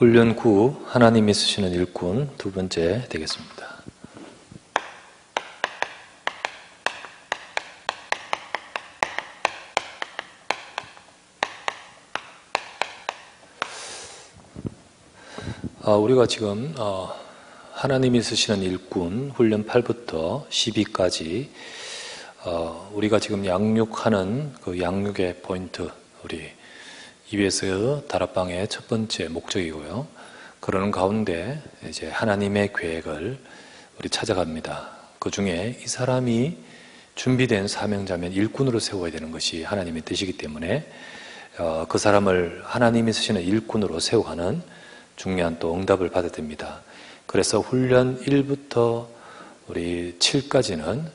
훈련 9 하나님이 쓰시는 일꾼 두 번째 되겠습니다. 우리가 지금 하나님이 쓰시는 일꾼 훈련 8부터 12까지 우리가 지금 양육하는 그 양육의 포인트, 우리 EBS 다락방의 첫 번째 목적이고요. 그러는 가운데 이제 하나님의 계획을 우리 찾아갑니다. 그 중에 이 사람이 준비된 사명자면 일꾼으로 세워야 되는 것이 하나님의 뜻이기 때문에 그 사람을 하나님이 쓰시는 일꾼으로 세워가는 중요한 또 응답을 받아야 됩니다. 그래서 훈련 1부터 우리 7까지는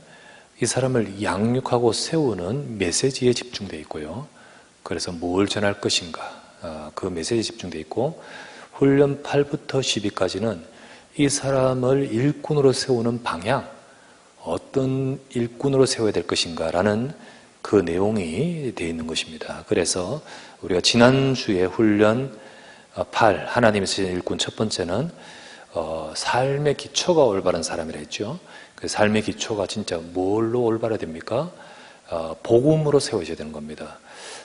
이 사람을 양육하고 세우는 메시지에 집중되어 있고요. 그래서 뭘 전할 것인가, 그 메시지에 집중되어 있고, 훈련 8부터 12까지는 이 사람을 일꾼으로 세우는 방향, 어떤 일꾼으로 세워야 될 것인가 라는 그 내용이 되어 있는 것입니다. 그래서 우리가 지난주에 훈련 8, 하나님이 쓰신 일꾼 첫 번째는 삶의 기초가 올바른 사람이라 했죠. 그 삶의 기초가 진짜 뭘로 올바라야 됩니까? 복음으로 세워져야 되는 겁니다.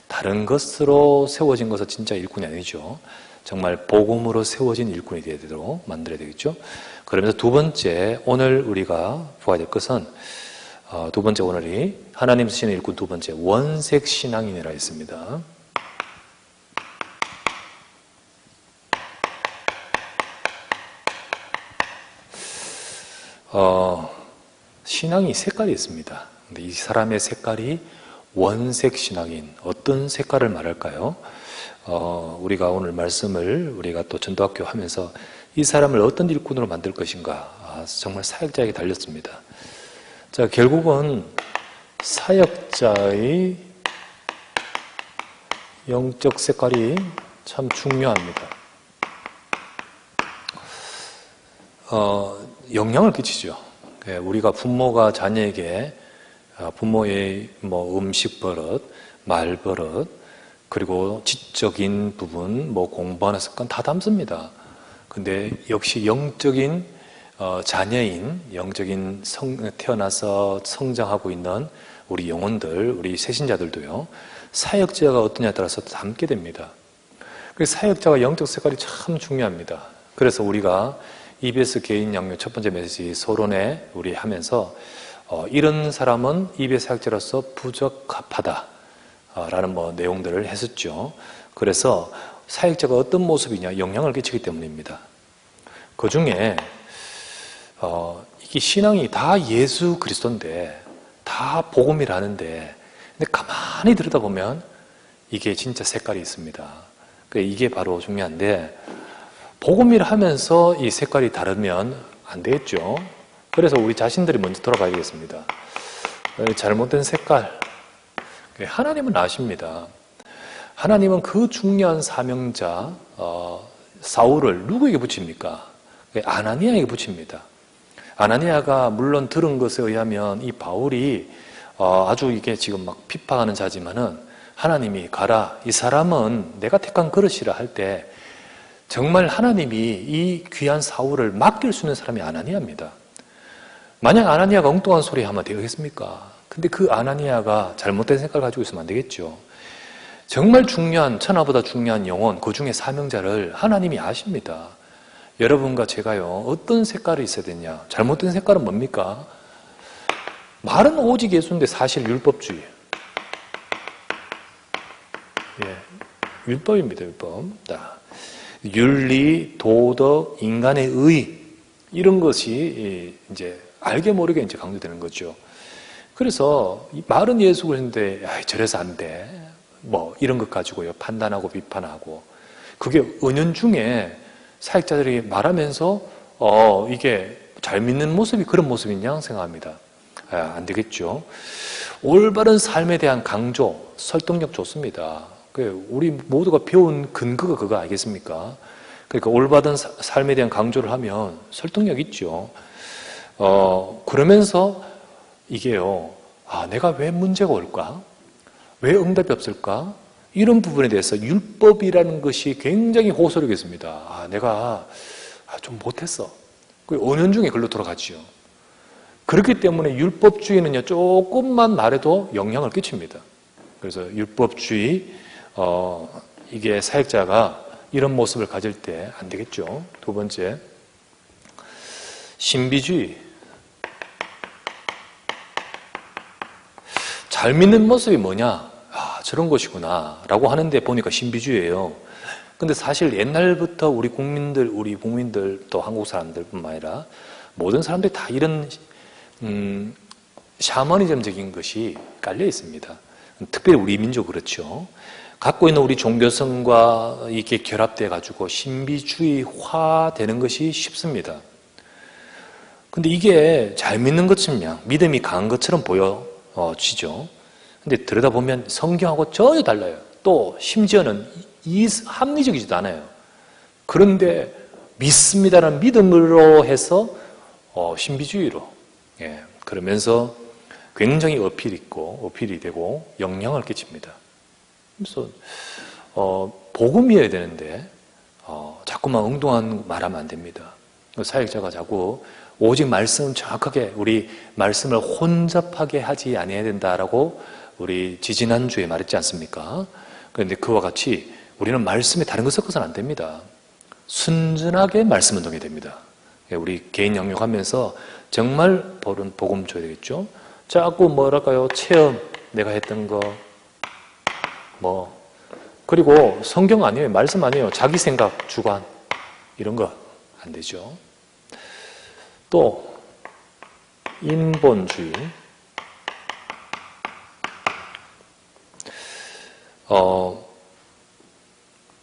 다른 것으로 세워진 것은 진짜 일꾼이 아니죠. 정말 복음으로 세워진 일꾼이 되도록 만들어야 되겠죠. 그러면서 두 번째, 오늘 우리가 보아야 될 것은 두 번째, 오늘이 하나님 쓰시는 일꾼 두 번째, 원색 신앙인이라 했습니다. 신앙이 색깔이 있습니다. 근데 이 사람의 색깔이 원색 신앙인, 어떤 색깔을 말할까요? 우리가 오늘 말씀을 우리가 또 전도학교 하면서 이 사람을 어떤 일꾼으로 만들 것인가, 정말 사역자에게 달렸습니다. 자, 결국은 사역자의 영적 색깔이 참 중요합니다. 영향을 끼치죠. 우리가 부모가 자녀에게 부모의 음식 버릇, 말 버릇, 그리고 지적인 부분, 공부하는 습관 다 담습니다. 근데 역시 영적인 자녀인, 영적인 태어나서 성장하고 있는 우리 영혼들, 우리 새신자들도요, 사역자가 어떠냐에 따라서 담게 됩니다. 그래서 사역자가 영적 색깔이 참 중요합니다. 그래서 우리가 EBS 개인 양육 첫 번째 메시지 서론에 우리 하면서 이런 사람은 EBS 사역자로서 부적합하다 라는 내용들을 했었죠. 그래서 사역자가 어떤 모습이냐, 영향을 끼치기 때문입니다. 그 중에 이게 신앙이 다 예수 그리스도인데, 다 복음이라는데, 근데 가만히 들여다보면 이게 진짜 색깔이 있습니다. 이게 바로 중요한데, 복음이라 하면서 이 색깔이 다르면 안 되겠죠. 그래서 우리 자신들이 먼저 돌아봐야겠습니다. 잘못된 색깔, 하나님은 아십니다. 하나님은 그 중요한 사명자 사울을 누구에게 붙입니까? 아나니아에게 붙입니다. 아나니아가 물론 들은 것에 의하면 이 바울이 아주 이게 지금 막 핍박하는 자지만은 하나님이 가라, 이 사람은 내가 택한 그릇이라 할 때 정말 하나님이 이 귀한 사울을 맡길 수 있는 사람이 아나니아입니다. 만약 아나니아가 엉뚱한 소리 하면 되겠습니까? 근데 그 아나니아가 잘못된 생각을 가지고 있으면 안 되겠죠. 정말 중요한, 천하보다 중요한 영혼, 그 중에 사명자를 하나님이 아십니다. 여러분과 제가요, 어떤 색깔이 있어야 되냐? 잘못된 색깔은 뭡니까? 말은 오직 예수인데 사실 율법주의. 율법입니다, 율법. 윤리, 도덕, 인간의 의, 이런 것이 이제 알게 모르게 이제 강조되는 거죠. 그래서 말은 예수 그리스도인데 저래서 안 돼, 이런 것 가지고요 판단하고 비판하고, 그게 은연중에 사역자들이 말하면서 이게 잘 믿는 모습이 그런 모습이냐 생각합니다. 안 되겠죠. 올바른 삶에 대한 강조, 설득력 좋습니다. 우리 모두가 배운 근거가 그거 아니겠습니까? 그러니까 올바른 삶에 대한 강조를 하면 설득력 있죠. 그러면서 이게요, 내가 왜 문제가 올까? 왜 응답이 없을까? 이런 부분에 대해서 율법이라는 것이 굉장히 호소력이 있습니다. 내가 좀 못했어. 은연중에 글로 돌아가지요. 그렇기 때문에 율법주의는요, 조금만 말해도 영향을 끼칩니다. 그래서 율법주의, 이게 사역자가 이런 모습을 가질 때 안 되겠죠. 두 번째, 신비주의. 잘 믿는 모습이 뭐냐? 저런 것이구나 라고 하는데 보니까 신비주의예요. 근데 사실 옛날부터 우리 국민들 또 한국 사람들뿐만 아니라 모든 사람들이 다 이런 샤머니즘적인 것이 깔려 있습니다. 특별히 우리 민족 그렇죠. 갖고 있는 우리 종교성과 이렇게 결합돼 가지고 신비주의화 되는 것이 쉽습니다. 근데 이게 잘 믿는 것처럼 믿음이 강한 것처럼 보여지죠. 근데 들여다보면 성경하고 전혀 달라요. 또 심지어는 합리적이지도 않아요. 그런데 믿습니다라는 믿음으로 해서 신비주의로 그러면서 굉장히 어필이 되고 영향을 끼칩니다. 그래서 복음이어야 되는데 자꾸만 엉뚱한 말하면 안 됩니다. 사역자가 자꾸 오직 말씀은 정확하게 우리 말씀을 혼잡하게 하지 아니해야 된다라고 우리 지지난주에 말했지 않습니까? 그런데 그와 같이 우리는 말씀에 다른 것 섞어서는 안 됩니다. 순전하게 말씀 운동해야 됩니다. 우리 개인 영역하면서 정말 복음 줘야 되겠죠. 자꾸 뭐랄까요, 체험, 내가 했던 거, 그리고 성경 아니에요, 말씀 아니에요, 자기 생각, 주관 이런 거 안 되죠. 또 인본주의.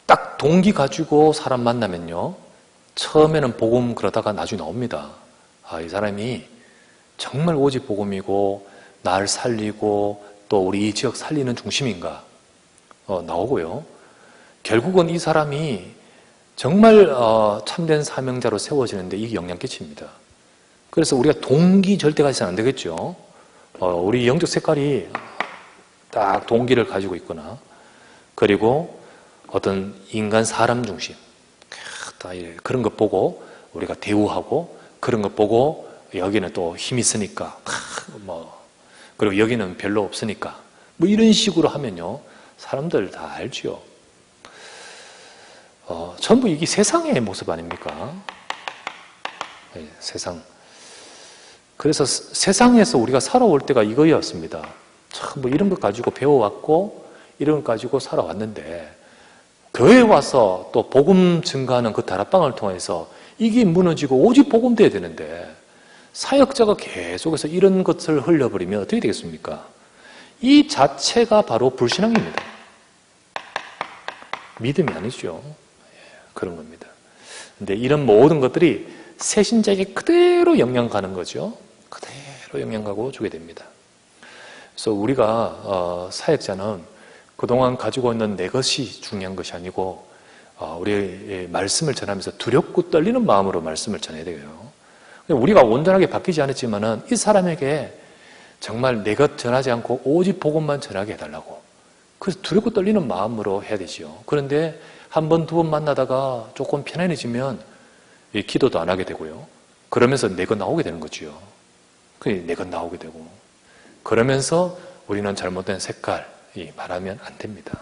딱 동기 가지고 사람 만나면요, 처음에는 복음 그러다가 나중에 나옵니다. 이 사람이 정말 오직 복음이고 날 살리고 또 우리 이 지역 살리는 중심인가 나오고요. 결국은 이 사람이 정말 참된 사명자로 세워지는데 이게 영향 끼칩니다. 그래서 우리가 동기 절대 가지서는 안 되겠죠. 우리 영적 색깔이 딱 동기를 가지고 있거나, 그리고 어떤 인간 사람 중심, 그런 것 보고 우리가 대우하고, 그런 것 보고 여기는 또 힘이 있으니까 그리고 여기는 별로 없으니까 이런 식으로 하면요, 사람들 다 알지요. 전부 이게 세상의 모습 아닙니까? 네, 세상. 그래서 세상에서 우리가 살아올 때가 이거였습니다. 참 이런 것 가지고 배워왔고 이런 것 가지고 살아왔는데, 교회에 와서 또 복음 증가하는 그 다락방을 통해서 이게 무너지고 오직 복음 돼야 되는데, 사역자가 계속해서 이런 것을 흘려버리면 어떻게 되겠습니까? 이 자체가 바로 불신앙입니다. 믿음이 아니죠. 그런 겁니다. 근데 이런 모든 것들이 새신자에게 그대로 영향 가는 거죠. 그대로 영향 가고 주게 됩니다. 그래서 우리가 사역자는 그동안 가지고 있는 내 것이 중요한 것이 아니고 우리의 말씀을 전하면서 두렵고 떨리는 마음으로 말씀을 전해야 돼요. 우리가 온전하게 바뀌지 않았지만은 이 사람에게 정말 내 것 전하지 않고 오직 복음만 전하게 해달라고, 그래서 두렵고 떨리는 마음으로 해야 되죠. 그런데 한 번, 두 번 만나다가 조금 편안해지면 기도도 안 하게 되고요. 그러면서 내 것 나오게 되는 거지요. 내 것 나오게 되고, 그러면서 우리는 잘못된 색깔 말하면 안 됩니다.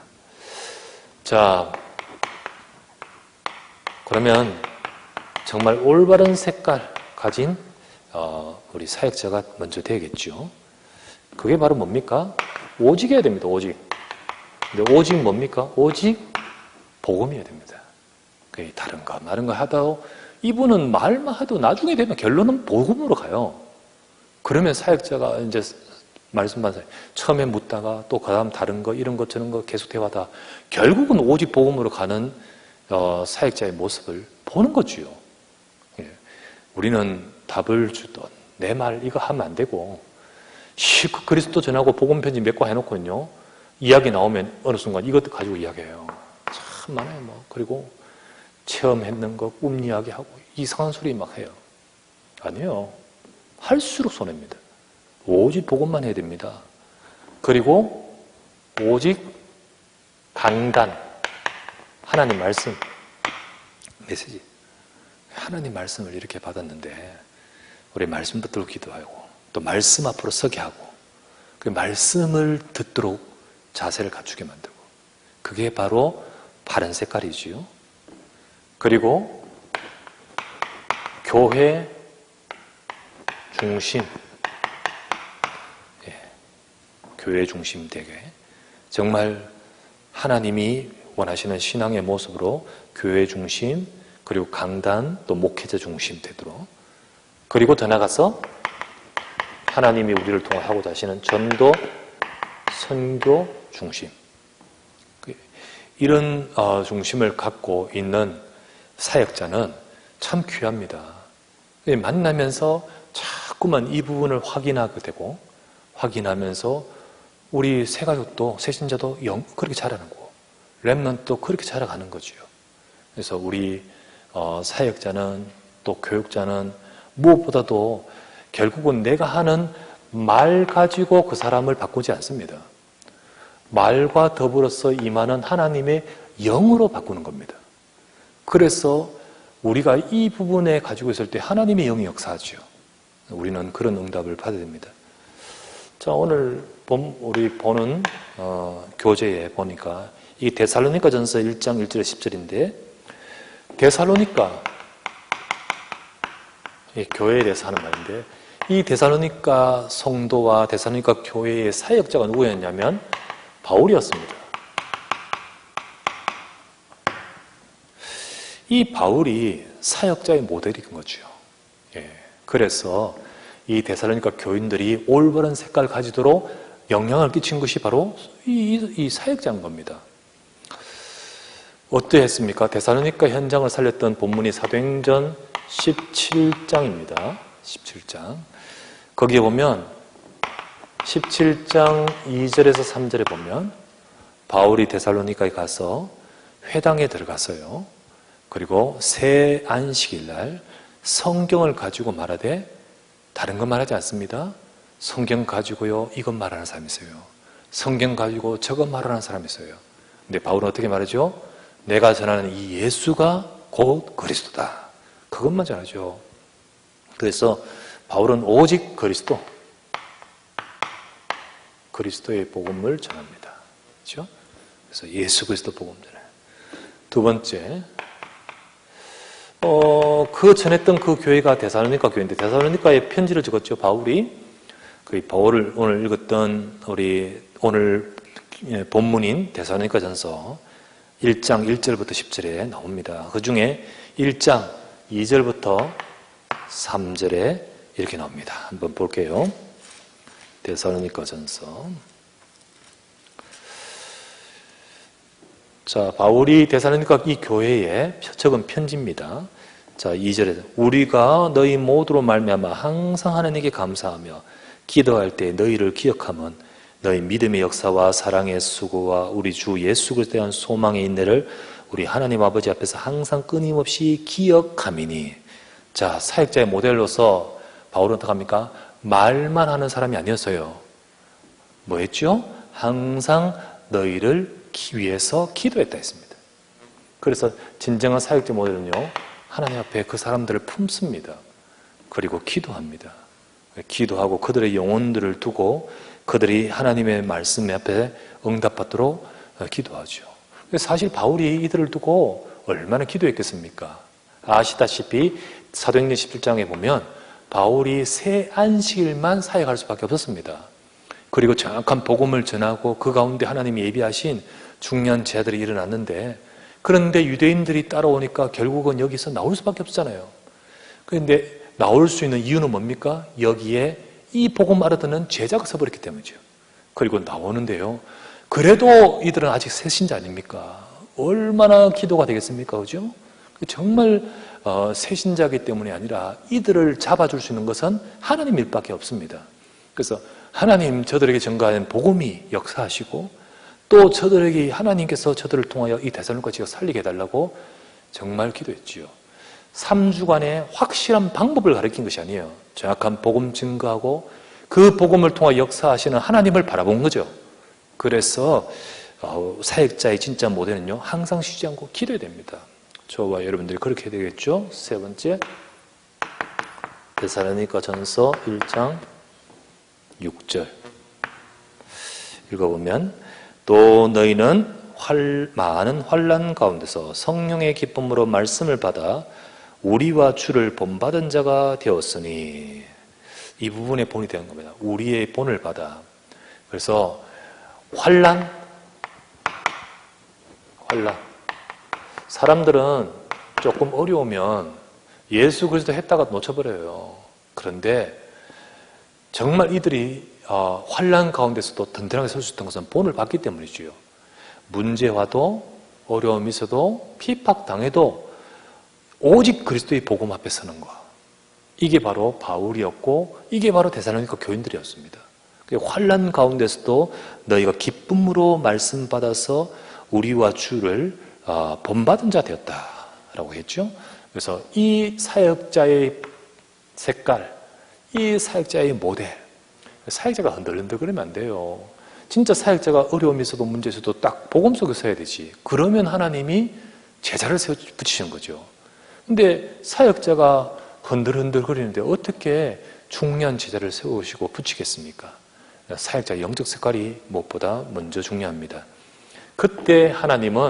자, 그러면 정말 올바른 색깔 가진 우리 사역자가 먼저 되겠죠. 그게 바로 뭡니까? 오직해야 됩니다. 오직. 근데 오직 뭡니까? 오직 복음이어야 됩니다. 다른 거 다른 거 하다가 이분은 말만 해도 나중에 되면 결론은 복음으로 가요. 그러면 사역자가 이제 말씀 받아요. 처음에 묻다가 또 그 다음 다른 거 이런 것 저런 거 계속 대화하다 결국은 오직 복음으로 가는 사역자의 모습을 보는 거지요. 우리는 답을 주던 내 말 이거 하면 안 되고 실컷 그리스도 전하고 복음 편지 몇 과 해놓고요, 이야기 나오면 어느 순간 이것도 가지고 이야기해요. 참 많아요. 그리고 체험했는 거 꿈 이야기하고 이상한 소리 막 해요. 아니에요. 할수록 손해입니다. 오직 복음만 해야 됩니다. 그리고 오직 강단, 하나님 말씀, 메시지. 하나님 말씀을 이렇게 받았는데 우리 말씀 붙들고 기도하고 또 말씀 앞으로 서게 하고 그 말씀을 듣도록 자세를 갖추게 만들고 그게 바로 바른 색깔이지요. 그리고 교회 중심, 교회 중심 되게 정말 하나님이 원하시는 신앙의 모습으로 교회 중심 그리고 강단 또 목회자 중심 되도록 그리고 더 나가서 하나님이 우리를 통해 하고자 하시는 전도, 선교 중심 이런 중심을 갖고 있는 사역자는 참 귀합니다. 만나면서 자꾸만 이 부분을 확인하게 되고 확인하면서 우리 새가족도 새신자도 그렇게 자라는 거고 렘넌트도 그렇게 자라가는 거죠. 그래서 우리 사역자는 또 교육자는 무엇보다도 결국은 내가 하는 말 가지고 그 사람을 바꾸지 않습니다. 말과 더불어서 임하는 하나님의 영으로 바꾸는 겁니다. 그래서 우리가 이 부분에 가지고 있을 때 하나님의 영이 역사하죠. 우리는 그런 응답을 받아야 됩니다. 자, 오늘 우리 보는 교재에 보니까 이 데살로니가 전서 1장 1절에 10절인데 데살로니가 이 교회에 대해서 하는 말인데 이 데살로니가 성도와 데살로니가 교회의 사역자가 누구였냐면 바울이었습니다. 이 바울이 사역자의 모델인 거죠. 그래서 이 데살로니가 교인들이 올바른 색깔을 가지도록 영향을 끼친 것이 바로 이 사역자인 겁니다. 어떠했습니까? 데살로니가 현장을 살렸던 본문이 사도행전 17장입니다. 17장. 거기에 보면 17장 2절에서 3절에 보면 바울이 데살로니가에 가서 회당에 들어가서요. 그리고 새 안식일 날 성경을 가지고 말하되 다른 건 말하지 않습니다. 성경 가지고요 이것 말하는 사람이 있어요. 성경 가지고 저것 말하는 사람이 있어요. 근데 바울은 어떻게 말하죠? 내가 전하는 이 예수가 곧 그리스도다. 그것만 전하죠. 그래서 바울은 오직 그리스도의 복음을 전합니다. 그렇죠? 그래서 예수 그리스도 복음 전해요. 두 번째, 그 전했던 그 교회가 데살로니가 교회인데 데살로니가에 편지를 적었죠. 바울이 그 바울을 오늘 읽었던 우리 오늘 본문인 데살로니가 전서 1장 1절부터 10절에 나옵니다. 그 중에 1장 2절부터 3절에 이렇게 나옵니다. 한번 볼게요. 데살로니가 전서. 자, 바울이 데살로니가 이 교회에 적은 편지입니다. 자, 2절에 우리가 너희 모두로 말미암아 항상 하나님께 감사하며 기도할 때 너희를 기억하면 너희 믿음의 역사와 사랑의 수고와 우리 주 예수 그리스도에 대한 소망의 인내를 우리 하나님 아버지 앞에서 항상 끊임없이 기억함이니. 자, 사역자의 모델로서 바울은 어떻게 합니까? 말만 하는 사람이 아니었어요. 뭐 했죠? 항상 너희를 위해서 기도했다 했습니다. 그래서 진정한 사역자 모델은요, 하나님 앞에 그 사람들을 품습니다. 그리고 기도합니다. 기도하고 그들의 영혼들을 두고 그들이 하나님의 말씀 앞에 응답받도록 기도하죠. 사실 바울이 이들을 두고 얼마나 기도했겠습니까? 아시다시피 사도행전 17장에 보면 바울이 새 안식일만 사역할 수밖에 없었습니다. 그리고 정확한 복음을 전하고 그 가운데 하나님이 예비하신 중요한 제자들이 일어났는데, 그런데 유대인들이 따라오니까 결국은 여기서 나올 수밖에 없잖아요. 그런데 나올 수 있는 이유는 뭡니까? 여기에 이 복음 알아듣는 제자가 서버렸기 때문이죠. 그리고 나오는데요, 그래도 이들은 아직 새신자 아닙니까? 얼마나 기도가 되겠습니까? 그죠? 정말 새신자이기 때문이 아니라 이들을 잡아줄 수 있는 것은 하나님 일밖에 없습니다. 그래서 하나님 저들에게 전가하는 복음이 역사하시고 또 저들에게 하나님께서 저들을 통하여 이 데살로니가 지역 살리게 해달라고 정말 기도했지요. 3주간의 확실한 방법을 가르친 것이 아니에요. 정확한 복음 증거하고 그 복음을 통하 역사하시는 하나님을 바라본 거죠. 그래서 사역자의 진짜 모델은요, 항상 쉬지 않고 기도해야 됩니다. 저와 여러분들이 그렇게 해야 되겠죠. 세 번째, 데살로니가 전서 1장 6절 읽어보면, 또 너희는 많은 환난 가운데서 성령의 기쁨으로 말씀을 받아 우리와 주를 본받은 자가 되었으니, 이 부분에 본이 되는 겁니다. 우리의 본을 받아. 그래서 환난. 사람들은 조금 어려우면 예수 그리스도 했다가 놓쳐버려요. 그런데 정말 이들이 환난 가운데서도 든든하게 설 수 있던 것은 본을 받기 때문이지요. 문제 와도 어려움이 있어도 핍박당해도 오직 그리스도의 복음 앞에 서는 것. 이게 바로 바울이었고 이게 바로 데살로니가 교인들이었습니다. 환난 가운데서도 너희가 기쁨으로 말씀 받아서 우리와 주를 본받은 자 되었다라고 했죠. 그래서 이 사역자의 색깔, 이 사역자의 모델, 사역자가 흔들흔들 그러면 안 돼요. 진짜 사역자가 어려움이 있어도 문제 있어도 딱 복음 속에 서야 되지. 그러면 하나님이 제자를 세워 붙이시는 거죠. 근데 사역자가 흔들흔들 거리는데 어떻게 중요한 제자를 세우시고 붙이겠습니까? 사역자의 영적 색깔이 무엇보다 먼저 중요합니다. 그때 하나님이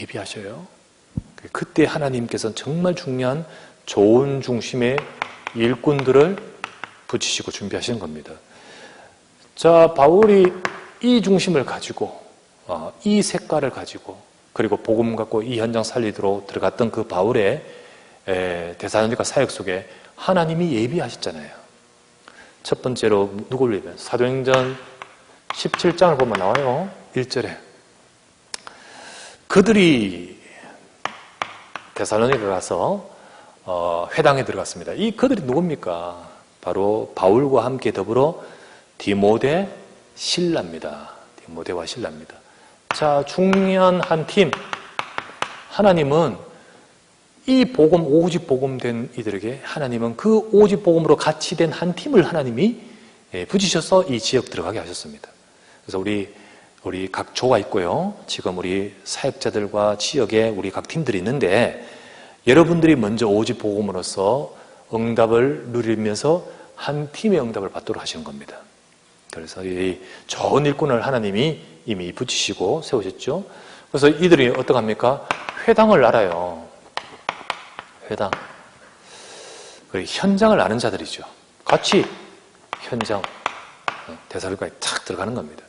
예비하셔요. 그때 하나님께서는 정말 중요한 좋은 중심의 일꾼들을 붙이시고 준비하시는 겁니다. 자, 바울이 이 중심을 가지고 이 색깔을 가지고 그리고 복음 갖고 이 현장 살리도록 들어갔던 그 바울의 데살로니가 사역 속에 하나님이 예비하셨잖아요. 첫 번째로 누굴 예비하셨어요? 사도행전 17장을 보면 나와요. 1절에 그들이 데살로니가 가서 회당에 들어갔습니다. 이 그들이 누굽니까? 바로 바울과 함께 더불어 디모데, 실라입니다. 디모데와 실라입니다. 자, 중요한 한 팀. 하나님은 이 복음, 오직 복음 된 이들에게 하나님은 그 오직 복음으로 같이 된 한 팀을 하나님이 붙이셔서 이 지역 들어가게 하셨습니다. 그래서 우리 각 조가 있고요. 지금 우리 사역자들과 지역에 우리 각 팀들이 있는데 여러분들이 먼저 오직 복음으로서 응답을 누리면서 한 팀의 응답을 받도록 하시는 겁니다. 그래서 이 좋은 일꾼을 하나님이 이미 붙이시고 세우셨죠. 그래서 이들이 어떡합니까? 회당을 알아요. 회당. 현장을 아는 자들이죠. 같이 현장, 데살로니가에 탁 들어가는 겁니다.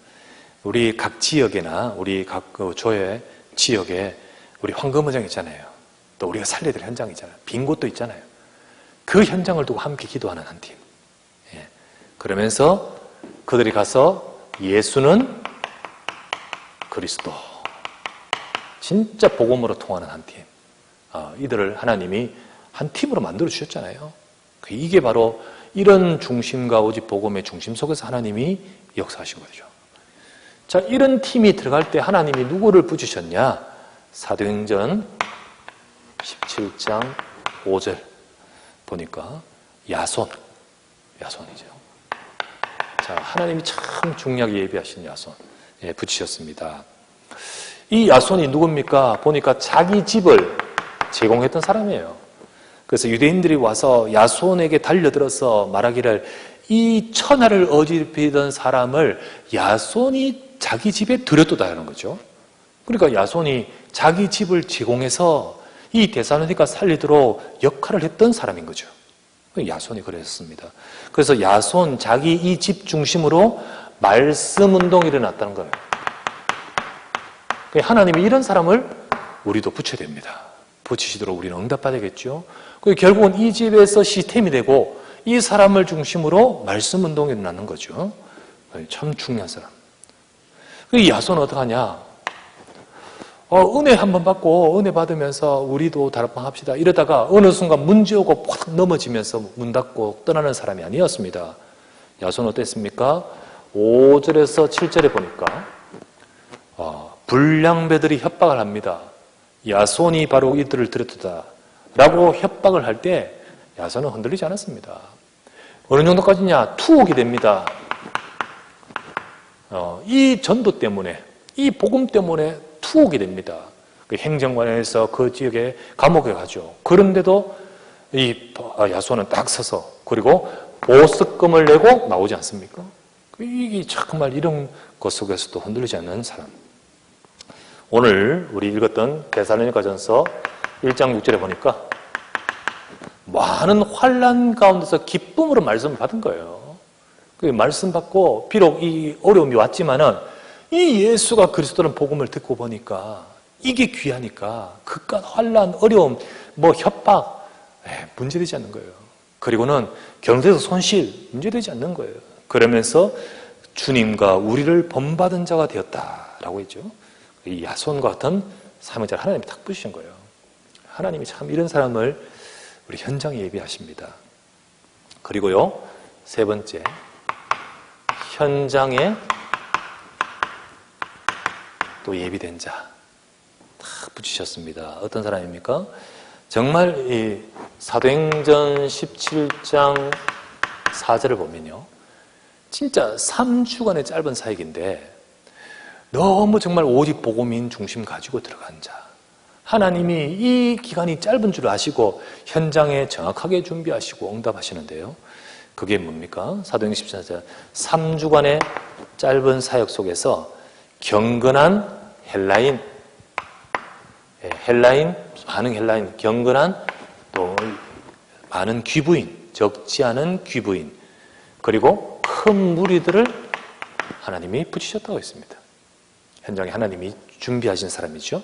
우리 각 지역이나 우리 각 조의 지역에 우리 황금의장 있잖아요. 또 우리가 살려야 될 현장 있잖아요. 빈 곳도 있잖아요. 그 현장을 두고 함께 기도하는 한 팀. 그러면서 그들이 가서 예수는 그리스도. 진짜 복음으로 통하는 한 팀. 이들을 하나님이 한 팀으로 만들어 주셨잖아요. 이게 바로 이런 중심과 오직 복음의 중심 속에서 하나님이 역사하신 거죠. 자, 이런 팀이 들어갈 때 하나님이 누구를 붙이셨냐? 사도행전 17장 5절 보니까 야손이죠. 자, 하나님이 참 중요하게 예비하신 야손 붙이셨습니다. 이 야손이 누굽니까? 보니까 자기 집을 제공했던 사람이에요. 그래서 유대인들이 와서 야손에게 달려들어서 말하기를 이 천하를 어지럽히던 사람을 야손이 자기 집에 들였도다라는 거죠. 그러니까 야손이 자기 집을 제공해서 이 데살로니가 살리도록 역할을 했던 사람인 거죠. 야손이 그랬습니다. 그래서 야손 자기 이 집 중심으로 말씀 운동이 일어났다는 거예요. 하나님이 이런 사람을 우리도 붙여야 됩니다. 붙이시도록 우리는 응답받아야겠죠. 결국은 이 집에서 시스템이 되고 이 사람을 중심으로 말씀 운동이 일어나는 거죠. 참 중요한 사람. 야손은 어떡하냐? 은혜 한번 받고 은혜 받으면서 우리도 다락방 합시다. 이러다가 어느 순간 문제 오고 확 넘어지면서 문 닫고 떠나는 사람이 아니었습니다. 야손은 어땠습니까? 5절에서 7절에 보니까 불량배들이 협박을 합니다. 야손이 바로 이들을 들였다 라고 협박을 할 때 야손은 흔들리지 않았습니다. 어느 정도까지냐? 투옥이 됩니다. 이 전도 때문에, 이 복음 때문에 투옥이 됩니다. 그 행정관에서 그 지역에 감옥에 가죠. 그런데도 이 야손은 딱 서서, 그리고 보석금을 내고 나오지 않습니까? 이게 정말 이런 것 속에서도 흔들리지 않는 사람. 오늘 우리 읽었던 데살로니가전서 1장 6절에 보니까 많은 환난 가운데서 기쁨으로 말씀을 받은 거예요. 그 말씀 받고 비록 이 어려움이 왔지만은 이 예수가 그리스도라는 복음을 듣고 보니까 이게 귀하니까 그깟 환난, 어려움, 뭐 협박 문제되지 않는 거예요. 그리고는 경제적 손실 문제되지 않는 거예요. 그러면서 주님과 우리를 본받은 자가 되었다라고 했죠. 이 야손과 같은 사명자를 하나님이 탁 부으신 거예요. 하나님이 참 이런 사람을 우리 현장에 예비하십니다. 그리고요, 세 번째, 현장에 또 예비된 자 탁 붙이셨습니다. 어떤 사람입니까? 정말 이 사도행전 17장 4절을 보면요, 진짜 3주간의 짧은 사역인데 너무 정말 오직 복음인 중심 가지고 들어간 자, 하나님이 이 기간이 짧은 줄 아시고 현장에 정확하게 준비하시고 응답하시는데요, 그게 뭡니까? 사도행전 14장 3주간의 짧은 사역 속에서 경건한 헬라인, 많은 헬라인, 경건한 또 많은 귀부인, 적지 않은 귀부인, 그리고 큰 무리들을 하나님이 붙이셨다고 했습니다. 현장에 하나님이 준비하신 사람이죠.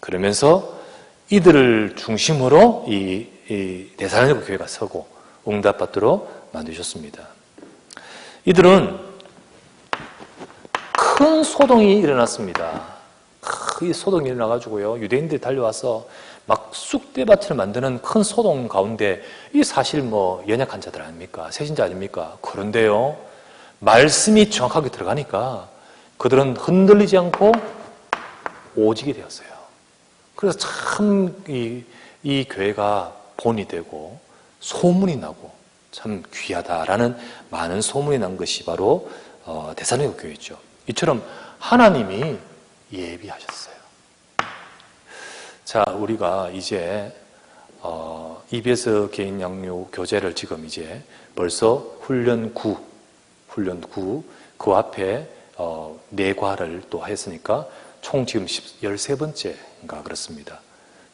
그러면서 이들을 중심으로 이 데살로니가 교회가 서고 응답받도록 만드셨습니다. 이들은 큰 소동이 일어났습니다. 이 소동이 일어나가지고요, 유대인들이 달려와서 막 쑥대밭을 만드는 큰 소동 가운데 이 사실 뭐 연약한 자들 아닙니까? 세신자 아닙니까? 그런데요, 말씀이 정확하게 들어가니까 그들은 흔들리지 않고 오직이 되었어요. 그래서 참 이 교회가 본이 되고 소문이 나고 참 귀하다라는 많은 소문이 난 것이 바로 데살로니가 교회죠. 이처럼 하나님이 예비하셨어요. 자, 우리가 이제 EBS 개인 양육 교재를 지금 이제 벌써 훈련 9 그 앞에 내과를 또 했으니까 총 지금 13번째인가 그렇습니다.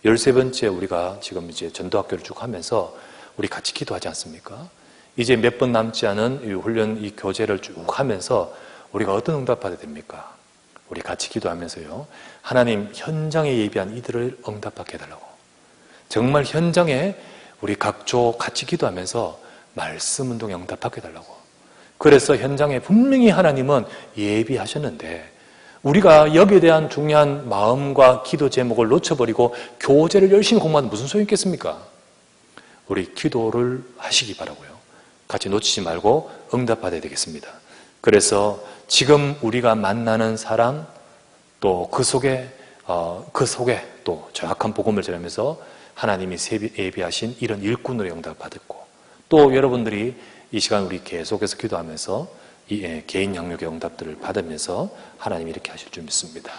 13번째 우리가 지금 이제 전도학교를 쭉 하면서 우리 같이 기도하지 않습니까? 이제 몇 번 남지 않은 이 훈련 이 교재를 쭉 하면서 우리가 어떤 응답 받아야 됩니까? 우리 같이 기도하면서요, 하나님 현장에 예비한 이들을 응답받게 해달라고, 정말 현장에 우리 각조 같이 기도하면서 말씀 운동에 응답받게 해달라고. 그래서 현장에 분명히 하나님은 예비하셨는데 우리가 여기에 대한 중요한 마음과 기도 제목을 놓쳐버리고 교재를 열심히 공부하면 무슨 소용이 있겠습니까? 우리 기도를 하시기 바라고요. 같이 놓치지 말고 응답받아야 되겠습니다. 그래서 지금 우리가 만나는 사람, 또 그 속에 또 정확한 복음을 전하면서 하나님이 예비하신 이런 일꾼으로 응답받았고, 또 여러분들이 이 시간 우리 계속해서 기도하면서 이 개인 양육의 응답들을 받으면서 하나님이 이렇게 하실 줄 믿습니다.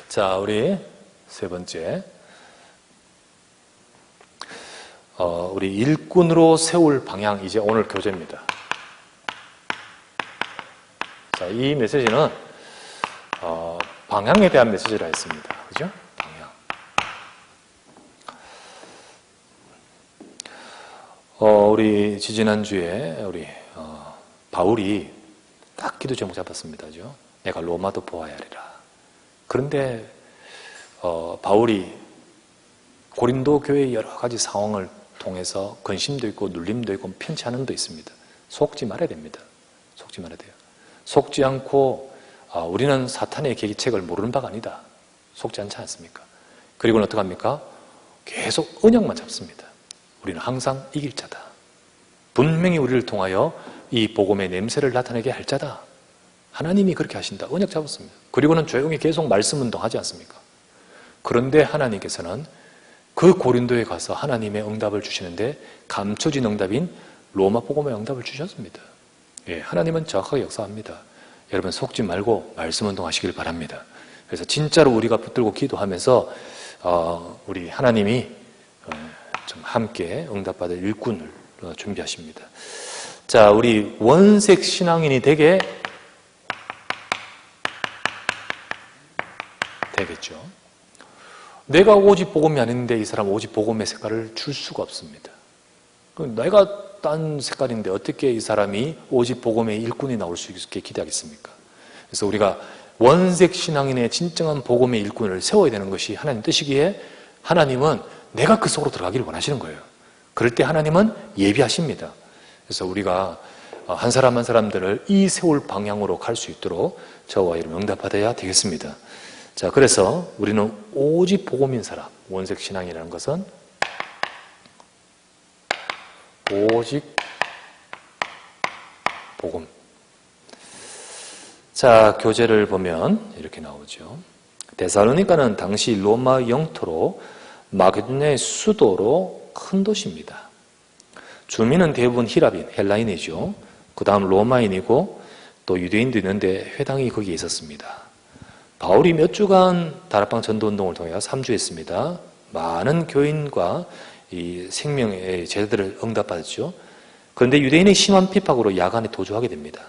자, 우리 세 번째, 우리 일꾼으로 세울 방향, 이제 오늘 교재입니다. 자, 이 메시지는 방향에 대한 메시지라 했습니다. 그죠? 방향. 우리 지지난주에 우리 바울이 딱 기도 제목 잡았습니다. 그죠? 내가 로마도 보아야 하리라. 그런데 바울이 고린도 교회의 여러 가지 상황을 통해서 근심도 있고 눌림도 있고 편치 않음도 있습니다. 속지 말아야 됩니다. 속지 말아야 돼요. 속지 않고 우리는 사탄의 계기책을 모르는 바가 아니다. 속지 않지 않습니까? 그리고는 어떻게 합니까? 계속 언약만 잡습니다. 우리는 항상 이길 자다. 분명히 우리를 통하여 이 복음의 냄새를 나타내게 할 자다. 하나님이 그렇게 하신다. 언약 잡았습니다. 그리고는 조용히 계속 말씀 운동하지 않습니까? 그런데 하나님께서는 그 고린도에 가서 하나님의 응답을 주시는데 감춰진 응답인 로마 복음의 응답을 주셨습니다. 예, 하나님은 정확하게 역사합니다. 여러분 속지 말고 말씀 운동하시길 바랍니다. 그래서 진짜로 우리가 붙들고 기도하면서 우리 하나님이 좀 함께 응답받을 일꾼을 준비하십니다. 자, 우리 원색 신앙인이 되겠죠. 내가 오직 복음이 아닌데 이 사람 오직 복음의 색깔을 줄 수가 없습니다. 내가 딴 색깔인데 어떻게 이 사람이 오직 복음의 일꾼이 나올 수 있게 기대하겠습니까? 그래서 우리가 원색 신앙인의 진정한 복음의 일꾼을 세워야 되는 것이 하나님 뜻이기에 하나님은 내가 그 속으로 들어가기를 원하시는 거예요. 그럴 때 하나님은 예비하십니다. 그래서 우리가 한 사람 한 사람들을 이 세울 방향으로 갈 수 있도록 저와 여러분 응답받아야 되겠습니다. 자, 그래서 우리는 오직 복음인 사람, 원색 신앙이라는 것은 오직 복음. 자, 교재를 보면 이렇게 나오죠. 데살로니가는 당시 로마 영토로 마게도니아의 수도로 큰 도시입니다. 주민은 대부분 히랍인, 헬라인이죠. 그 다음 로마인이고 또 유대인도 있는데 회당이 거기에 있었습니다. 바울이 몇 주간 다락방 전도운동을 통해 3주 했습니다. 많은 교인과 이 생명의 제자들을 응답받았죠. 그런데 유대인의 심한 핍박으로 야간에 도주하게 됩니다.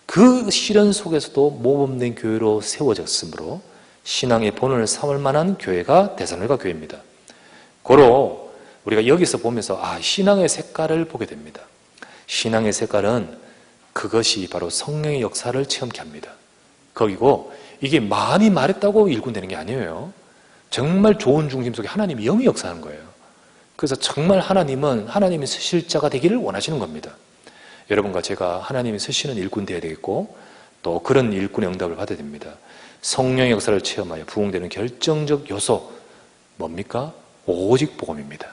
그 시련 속에서도 모범된 교회로 세워졌으므로 신앙의 본을 삼을 만한 교회가 데살로니가 교회입니다. 고로 우리가 여기서 보면서 신앙의 색깔을 보게 됩니다. 신앙의 색깔은 그것이 바로 성령의 역사를 체험케 합니다. 거기고 이게 많이 말했다고 일꾼되는 게 아니에요. 정말 좋은 중심 속에 하나님이 영이 역사하는 거예요. 그래서 정말 하나님은 하나님이 쓰실 자가 되기를 원하시는 겁니다. 여러분과 제가 하나님이 쓰시는 일꾼 되어야 되겠고 또 그런 일꾼의 응답을 받아야 됩니다. 성령의 역사를 체험하여 부흥되는 결정적 요소 뭡니까? 오직 복음입니다.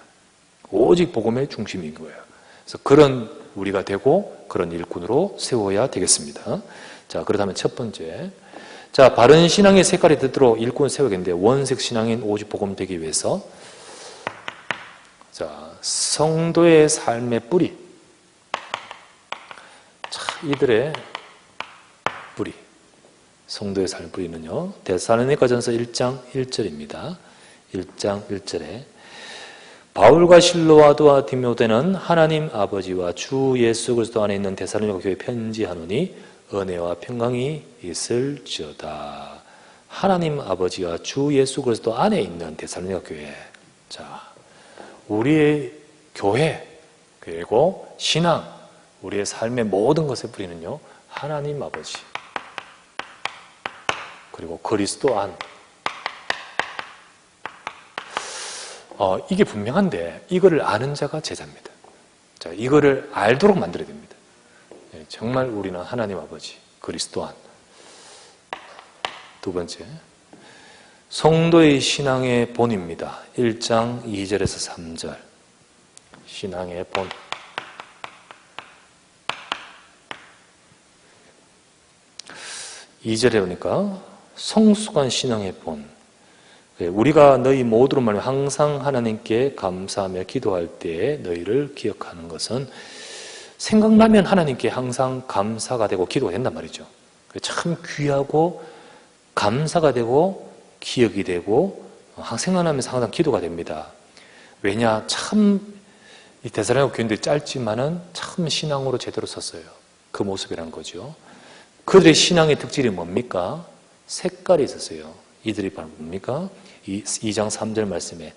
오직 복음의 중심인 거예요. 그래서 그런 우리가 되고 그런 일꾼으로 세워야 되겠습니다. 자, 그렇다면 첫 번째, 자, 바른 신앙의 색깔이 되도록 일꾼을 세우겠는데 원색 신앙인 오직 복음 되기 위해서 자, 성도의 삶의 뿌리. 자, 이들의 뿌리. 성도의 삶의 뿌리는요. 데살로니가전서 1장 1절입니다. 1장 1절에 바울과 실로와도와 디모데는 하나님 아버지와 주 예수 그리스도 안에 있는 데살로니가 교회에 편지하노니 은혜와 평강이 있을지어다. 하나님 아버지와 주 예수 그리스도 안에 있는 데살로니가 교회. 자, 우리의 교회 그리고 신앙, 우리의 삶의 모든 것의 뿌리는요, 하나님 아버지 그리고 그리스도 안. 이게 분명한데 이거를 아는 자가 제자입니다. 자, 이거를 알도록 만들어야 됩니다. 정말 우리는 하나님 아버지, 그리스도 안. 두 번째, 성도의 신앙의 본입니다. 1장 2절에서 3절. 신앙의 본. (2절에) 보니까 성숙한 신앙의 본. 우리가 너희 모두로 말하면 항상 하나님께 감사하며 기도할 때에 너희를 기억하는 것은 생각나면 하나님께 항상 감사가 되고 기도가 된단 말이죠. 참 귀하고 감사가 되고 기억이 되고 생각나면서 항상 기도가 됩니다. 왜냐? 참 이 데살로니가 교인들이 짧지만은 참 신앙으로 제대로 섰어요. 그 모습이라는 거죠. 그들의 신앙의 특질이 뭡니까? 색깔이 있었어요. 이들이 바로 뭡니까? 2장 3절 말씀에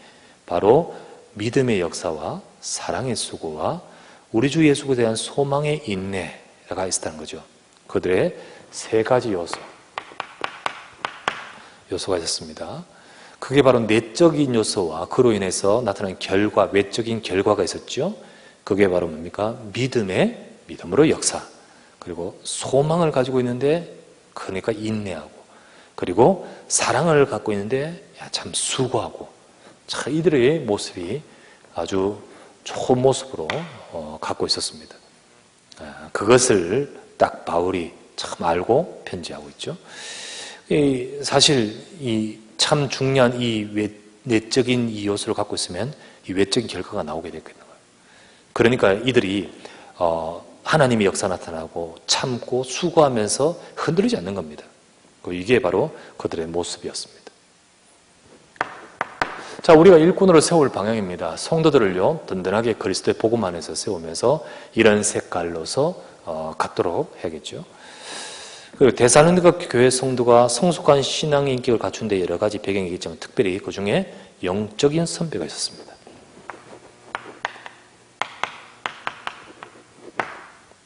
바로 믿음의 역사와 사랑의 수고와 우리 주 예수에 대한 소망의 인내가 있었다는 거죠. 그들의 세 가지 요소가 있었습니다. 그게 바로 내적인 요소와 그로 인해서 나타나는 결과, 외적인 결과가 있었죠. 그게 바로 뭡니까? 믿음으로 역사. 그리고 소망을 가지고 있는데 그러니까 인내하고, 그리고 사랑을 갖고 있는데 참 수고하고. 참 이들의 모습이 아주 좋은 모습으로 갖고 있었습니다. 그것을 딱 바울이 참 알고 편지하고 있죠. 사실 이 참 중요한 이 내적인 이 요소를 갖고 있으면 이 외적인 결과가 나오게 되겠는 거예요. 그러니까 이들이 하나님의 역사 나타나고 참고 수고하면서 흔들리지 않는 겁니다. 이게 바로 그들의 모습이었습니다. 자, 우리가 일꾼으로 세울 방향입니다. 성도들을요, 든든하게 그리스도의 복음 안에서 세우면서 이런 색깔로서 갖도록 해야겠죠. 그리고 데살로니가 교회 성도가 성숙한 신앙의 인격을 갖춘 데 여러 가지 배경이 있겠지만 특별히 그 중에 영적인 선배가 있었습니다.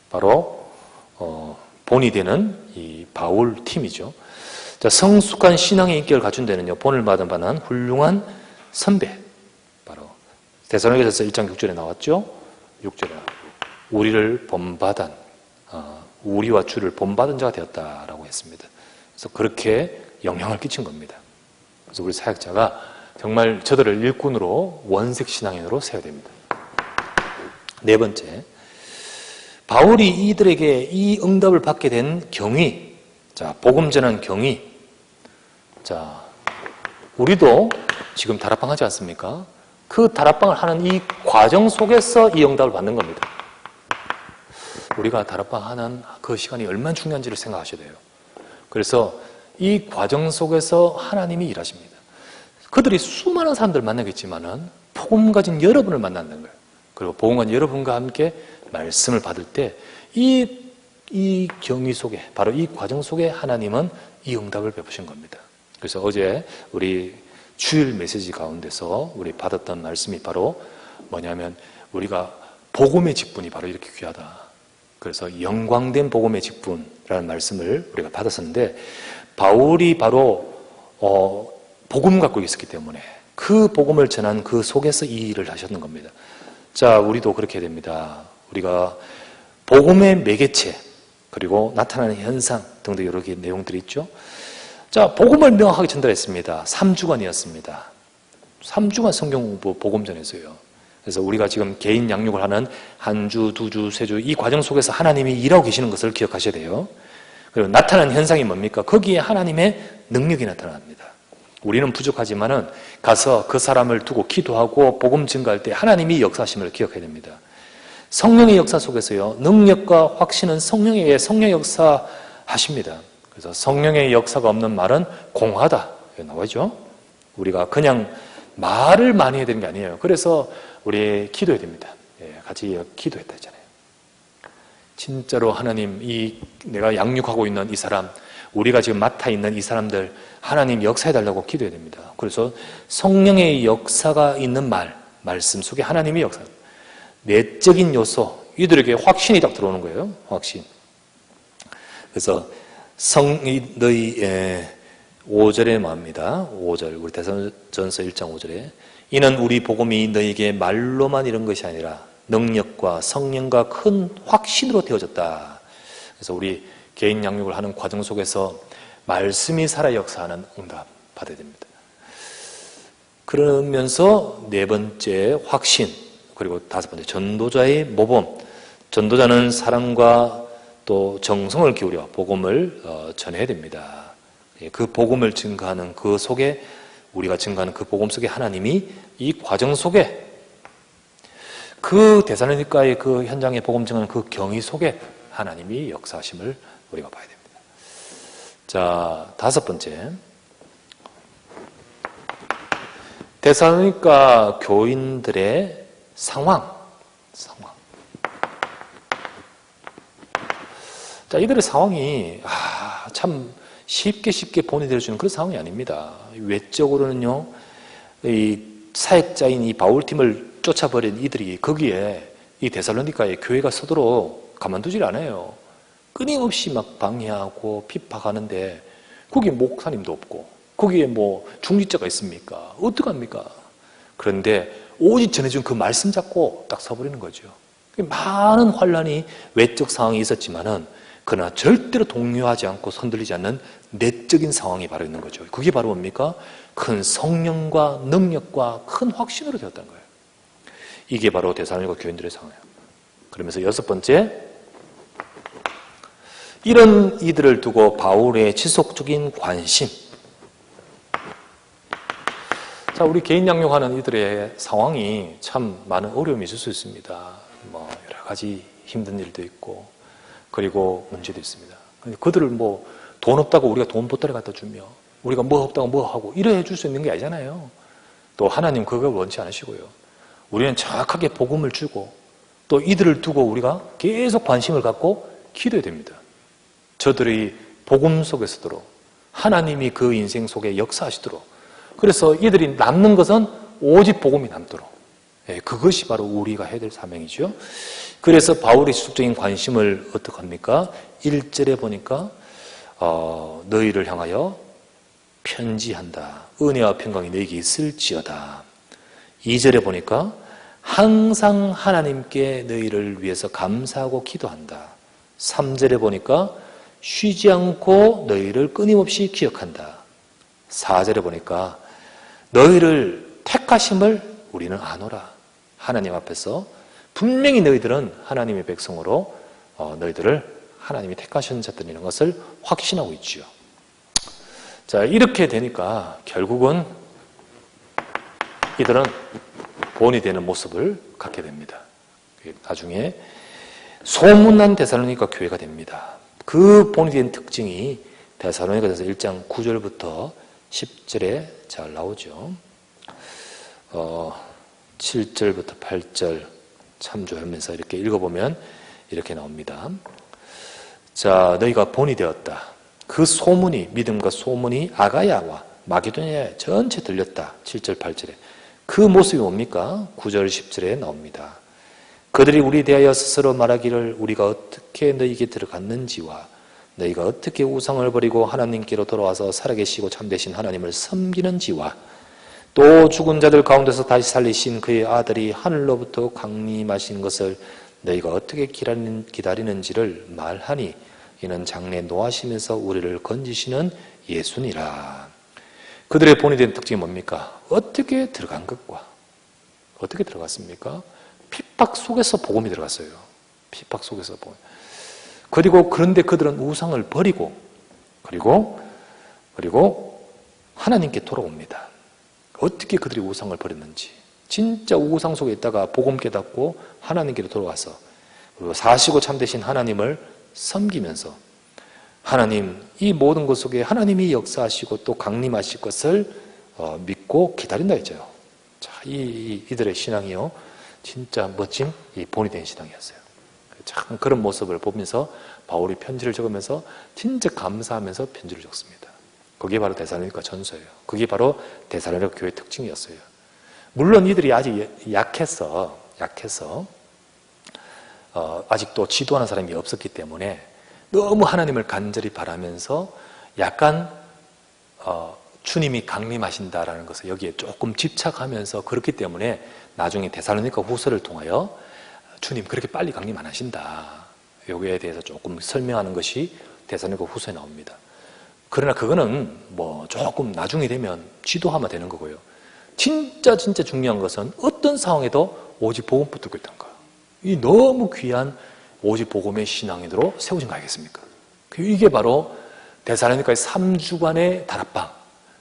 바로 본이 되는 이 바울 팀이죠. 자, 성숙한 신앙의 인격을 갖춘 데는요, 본을 받은 바는 훌륭한 선배, 바로 데살로니가서 1장 6절에 나왔죠. 6절에 우리를 본받은 우리와 주를 본받은 자가 되었다라고 했습니다. 그래서 그렇게 영향을 끼친 겁니다. 그래서 우리 사역자가 정말 저들을 일꾼으로 원색 신앙인으로 세워야 됩니다. 네 번째, 바울이 이들에게 이 응답을 받게 된 경위, 자, 복음 전한 경위. 자, 우리도 지금 다락방 하지 않습니까? 그 다락방을 하는 이 과정 속에서 이 응답을 받는 겁니다. 우리가 다락방 하는 그 시간이 얼마나 중요한지를 생각하셔야 돼요. 그래서 이 과정 속에서 하나님이 일하십니다. 그들이 수많은 사람들을 만나겠지만은 복음 가진 여러분을 만난다는 거예요. 그리고 복음 가진 여러분과 함께 말씀을 받을 때 이 경위 속에, 바로 이 과정 속에 하나님은 이 응답을 베푸신 겁니다. 그래서 어제 우리 주일 메시지 가운데서 우리 받았던 말씀이 바로 뭐냐면 우리가 복음의 직분이 바로 이렇게 귀하다. 그래서 영광된 복음의 직분이라는 말씀을 우리가 받았었는데 바울이 바로 복음 갖고 있었기 때문에 그 복음을 전한 그 속에서 이 일을 하셨는 겁니다. 자, 우리도 그렇게 됩니다. 우리가 복음의 매개체 그리고 나타나는 현상 등등 여러 개 내용들이 있죠. 자, 복음을 명확하게 전달했습니다. 3주간이었습니다. 3주간 성경 공부 복음 전에서요. 그래서 우리가 지금 개인 양육을 하는 한 주, 두 주, 세 주 이 과정 속에서 하나님이 일하고 계시는 것을 기억하셔야 돼요. 그리고 나타나는 현상이 뭡니까? 거기에 하나님의 능력이 나타납니다. 우리는 부족하지만은 가서 그 사람을 두고 기도하고 복음 증거할 때 하나님이 역사하심을 기억해야 됩니다. 성령의 역사 속에서요, 능력과 확신은 성령의 역사 하십니다. 그래서 성령의 역사가 없는 말은 공하다 나오죠. 우리가 그냥 말을 많이 해야 되는 게 아니에요. 그래서 우리 기도해야 됩니다. 같이 기도했다 했잖아요. 진짜로 하나님, 내가 양육하고 있는 이 사람, 우리가 지금 맡아 있는 이 사람들 하나님 역사해달라고 기도해야 됩니다. 그래서 성령의 역사가 있는 말씀 속에 하나님의 역사, 내적인 요소, 이들에게 확신이 딱 들어오는 거예요. 확신. 그래서 너희 5절에 뭐합니다. 5절 우리 데살로니가전서 1장 5절에 이는 우리 복음이 너희에게 말로만 이런 것이 아니라 능력과 성령과 큰 확신으로 되어졌다. 그래서 우리 개인 양육을 하는 과정 속에서 말씀이 살아 역사하는 응답 받아야 됩니다. 그러면서 네 번째 확신, 그리고 다섯 번째 전도자의 모범. 전도자는 사랑과 또 정성을 기울여 복음을 전해야 됩니다. 그 복음을 증거하는 그 속에, 우리가 증거하는 그 복음 속에 하나님이 이 과정 속에, 그 데살로니가의 그 현장의 복음 증거하는 그 경위 속에 하나님이 역사하심을 우리가 봐야 됩니다. 자, 다섯 번째, 데살로니가 교인들의 상황. 자, 이들의 상황이 참 쉽게 본이 될 수 있는 그런 상황이 아닙니다. 외적으로는요, 이 사역자인 이 바울팀을 쫓아버린 이들이 거기에 이 데살로니가의 교회가 서도록 가만두질 않아요. 끊임없이 막 방해하고 핍박하는데 거기에 목사님도 없고 거기에 뭐 중직자가 있습니까? 어떡합니까? 그런데 오직 전해준 그 말씀 잡고 딱 서버리는 거죠. 많은 환란이 외적 상황이 있었지만은 그러나 절대로 동요하지 않고 손들리지 않는 내적인 상황이 바로 있는 거죠. 그게 바로 뭡니까? 큰 성령과 능력과 큰 확신으로 되었다는 거예요. 이게 바로 데살로니가 교인들의 상황이에요. 그러면서 여섯 번째, 이런 이들을 두고 바울의 지속적인 관심. 자, 우리 개인 양육하는 이들의 상황이 참 많은 어려움이 있을 수 있습니다. 뭐 여러 가지 힘든 일도 있고 그리고 문제도 있습니다. 그들을 뭐 돈 없다고 우리가 돈 보따리 갖다 주며 우리가 뭐 없다고 뭐 하고 이래 줄 수 있는 게 아니잖아요. 또 하나님 그걸 원치 않으시고요. 우리는 정확하게 복음을 주고 또 이들을 두고 우리가 계속 관심을 갖고 기도해야 됩니다. 저들의 복음 속에서도록 하나님이 그 인생 속에 역사하시도록 그래서 이들이 남는 것은 오직 복음이 남도록 그것이 바로 우리가 해야 될 사명이죠. 그래서 바울의 지속적인 관심을 어떻게 합니까? 1절에 보니까 너희를 향하여 편지한다. 은혜와 평강이 너희에게 있을지어다. 2절에 보니까 항상 하나님께 너희를 위해서 감사하고 기도한다. 3절에 보니까 쉬지 않고 너희를 끊임없이 기억한다. 4절에 보니까 너희를 택하심을 우리는 아노라. 하나님 앞에서 분명히 너희들은 하나님의 백성으로 너희들을 하나님이 택하신 자들이라는 것을 확신하고 있지요. 자, 이렇게 되니까 결국은 이들은 본이 되는 모습을 갖게 됩니다. 나중에 소문난 데살로니가 교회가 됩니다. 그 본이 된 특징이 데살로니가서 1장 9절부터 10절에 잘 나오죠. 7절부터 8절 참조하면서 이렇게 읽어보면 이렇게 나옵니다. 자, 너희가 본이 되었다. 그 소문이, 믿음과 소문이 아가야와 마게도니아에 전체 들렸다. 7절 8절에. 그 모습이 뭡니까? 9절 10절에 나옵니다. 그들이 우리 대하여 스스로 말하기를 우리가 어떻게 너희에게 들어갔는지와 너희가 어떻게 우상을 버리고 하나님께로 돌아와서 살아계시고 참되신 하나님을 섬기는지와 또 죽은 자들 가운데서 다시 살리신 그의 아들이 하늘로부터 강림하신 것을 너희가 어떻게 기다리는지를 말하니 이는 장래 노하시면서 우리를 건지시는 예수니라. 그들의 본이 된 특징이 뭡니까? 어떻게 들어간 것과 어떻게 들어갔습니까? 핍박 속에서 복음이 들어갔어요. 핍박 속에서 복음. 그리고 그런데 그들은 우상을 버리고 그리고 하나님께 돌아옵니다. 어떻게 그들이 우상을 버렸는지 진짜 우상 속에 있다가 복음 깨닫고 하나님께로 돌아와서 그리고 사시고 참되신 하나님을 섬기면서 하나님 이 모든 것 속에 하나님이 역사하시고 또 강림하실 것을 믿고 기다린다 했죠. 자, 이들의 신앙이요 진짜 멋진 이 본이 된 신앙이었어요. 참 그런 모습을 보면서 바울이 편지를 적으면서 진짜 감사하면서 편지를 적습니다. 그게 바로 데살로니가 전서예요. 그게 바로 데살로니가 교회의 특징이었어요. 물론 이들이 아직 약해서 아직도 지도하는 사람이 없었기 때문에 너무 하나님을 간절히 바라면서 약간 주님이 강림하신다라는 것을 여기에 조금 집착하면서 그렇기 때문에 나중에 데살로니가 후서를 통하여 주님 그렇게 빨리 강림 안 하신다. 여기에 대해서 조금 설명하는 것이 데살로니가 후서에 나옵니다. 그러나 그거는 뭐 조금 나중에 되면 지도하면 되는 거고요. 진짜 중요한 것은 어떤 상황에도 오직 복음 붙들고 있다는 거예요. 이 너무 귀한 오직 복음의 신앙인으로 세워진 거 아니겠습니까? 이게 바로 데살로니가의 3주간의 다락방,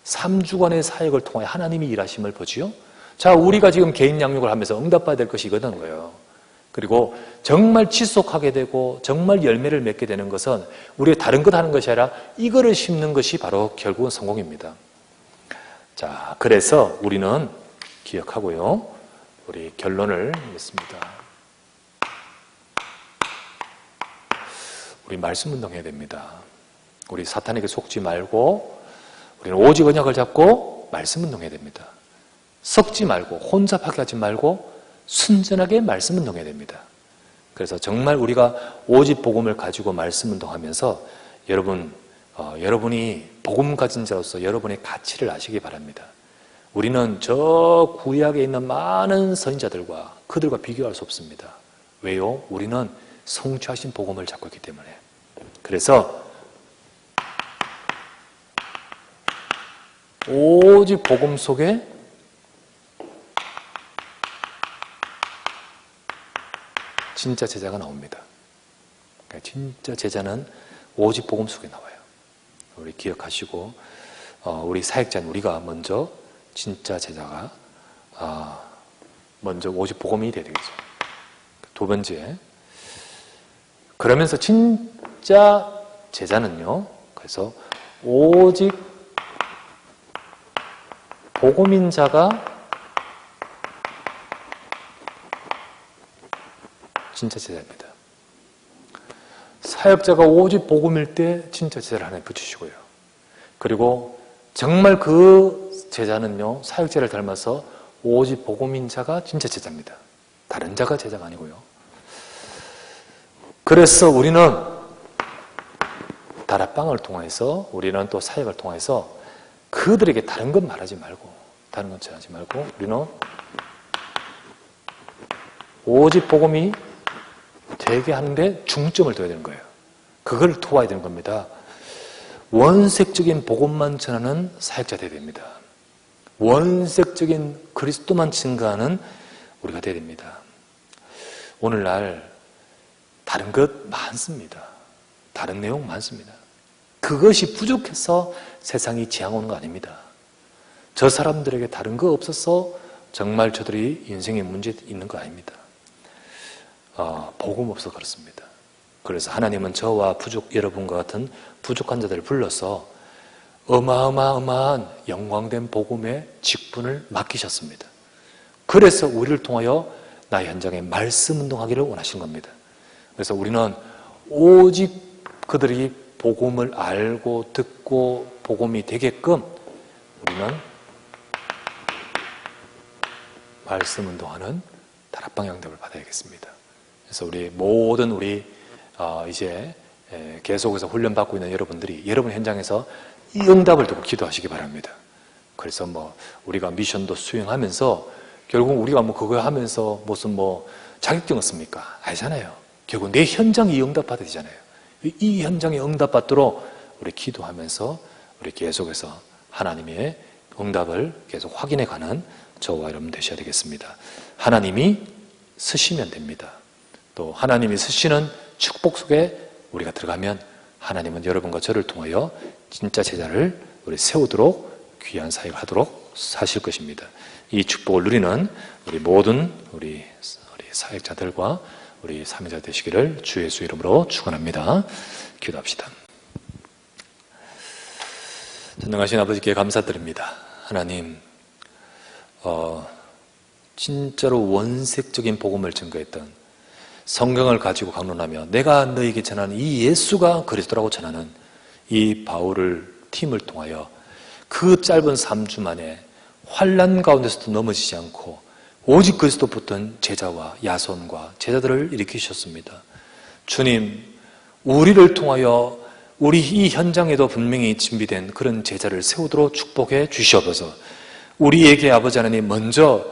3주간의 사역을 통해 하나님이 일하심을 보지요. 자, 우리가 지금 개인 양육을 하면서 응답받아야 될 것이 이거는 거예요. 그리고 정말 지속하게 되고 정말 열매를 맺게 되는 것은 우리가 다른 것 하는 것이 아니라 이거를 심는 것이 바로 결국은 성공입니다. 자, 그래서 우리는 기억하고요. 우리 결론을 맺습니다. 우리 말씀 운동해야 됩니다. 우리 사탄에게 속지 말고 우리는 오직 언약을 잡고 말씀 운동해야 됩니다. 섞지 말고 혼잡하게 하지 말고 순전하게 말씀 운동해야 됩니다. 그래서 정말 우리가 오직 복음을 가지고 말씀 운동하면서 여러분이 복음 가진 자로서 여러분의 가치를 아시기 바랍니다. 우리는 저 구약에 있는 많은 선지자들과 그들과 비교할 수 없습니다. 왜요? 우리는 성취하신 복음을 잡고 있기 때문에. 그래서 오직 복음 속에 진짜 제자가 나옵니다. 진짜 제자는 오직 복음 속에 나와요. 우리 기억하시고 우리 사역자는 우리가 먼저 진짜 제자가 먼저 오직 복음이 돼야 되겠죠. 두 번째, 그러면서 진짜 제자는요, 그래서 오직 복음인 자가 진짜 제자입니다. 사역자가 오직 복음일 때 진짜 제자를 하나님 붙이시고요. 그리고 정말 그 제자는요, 사역자를 닮아서 오직 복음인 자가 진짜 제자입니다. 다른 자가 제자가 아니고요. 그래서 우리는 다락방을 통해서, 우리는 또 사역을 통해서 그들에게 다른 것 말하지 말고, 다른 것 전하지 말고, 우리는 오직 복음이 되게 하는데 중점을 둬야 되는 거예요. 그걸 도와야 되는 겁니다. 원색적인 복음만 전하는 사역자 되어야 됩니다. 원색적인 그리스도만 증거하는 우리가 되어야 됩니다. 오늘날 다른 것 많습니다. 다른 내용 많습니다. 그것이 부족해서 세상이 지향 오는 거 아닙니다. 저 사람들에게 다른 거 없어서 정말 저들이 인생에 문제 있는 거 아닙니다. 복음 없어서 그렇습니다. 그래서 하나님은 저와 여러분과 같은 부족한 자들을 불러서 어마어마한 영광된 복음의 직분을 맡기셨습니다. 그래서 우리를 통하여 나의 현장에 말씀 운동하기를 원하신 겁니다. 그래서 우리는 오직 그들이 복음을 알고 듣고 복음이 되게끔 우리는 말씀 운동하는 다락방 양답을 받아야겠습니다. 그래서 우리 모든 이제 계속해서 훈련받고 있는 여러분들이 여러분 현장에서 이 응답을 두고 기도하시기 바랍니다. 그래서 우리가 미션도 수행하면서 결국 우리가 그거 하면서 무슨 자격증 얻습니까? 아니잖아요. 결국 내 현장이 응답받아야 되잖아요. 이 현장에 응답받도록 우리 기도하면서 우리 계속해서 하나님의 응답을 계속 확인해가는 저와 여러분 되셔야 되겠습니다. 하나님이 쓰시면 됩니다. 또 하나님이 쓰시는 축복 속에 우리가 들어가면 하나님은 여러분과 저를 통하여 진짜 제자를 우리 세우도록 귀한 사역을 하도록 하실 것입니다. 이 축복을 누리는 우리 모든 우리 사역자들과 우리 사명자 되시기를 주 예수 이름으로 축원합니다. 기도합시다. 전능하신 아버지께 감사드립니다. 하나님, 진짜로 원색적인 복음을 증거했던 성경을 가지고 강론하며 내가 너에게 전하는 이 예수가 그리스도라고 전하는 이 바울을 팀을 통하여 그 짧은 3주 만에 환난 가운데서도 넘어지지 않고 오직 그리스도 붙던 제자와 야손과 제자들을 일으키셨습니다. 주님, 우리를 통하여 우리 이 현장에도 분명히 준비된 그런 제자를 세우도록 축복해 주시옵소서. 우리에게 아버지 하나님 먼저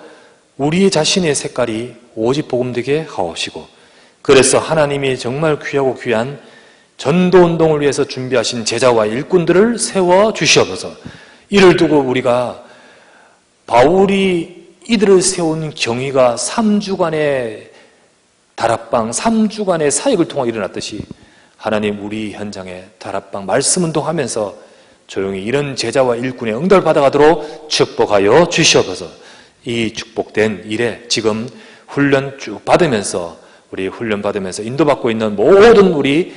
우리의 자신의 색깔이 오직 복음되게 하옵시고, 그래서 하나님이 정말 귀하고 귀한 전도운동을 위해서 준비하신 제자와 일꾼들을 세워 주시옵소서. 이를 두고 우리가 바울이 이들을 세운 경위가 3주간의 다락방, 3주간의 사역을 통해 일어났듯이 하나님 우리 현장에 다락방 말씀운동하면서 조용히 이런 제자와 일꾼의 응답을 받아가도록 축복하여 주시옵소서. 이 축복된 일에 지금 훈련 쭉 받으면서 우리 훈련 받으면서 인도받고 있는 모든 우리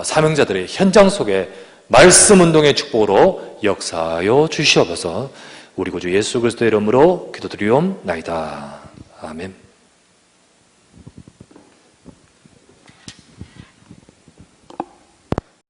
사명자들의 현장 속에 말씀운동의 축복으로 역사하여 주시옵소서. 우리 구주 예수 그리스도의 이름으로 기도드리옵나이다. 아멘.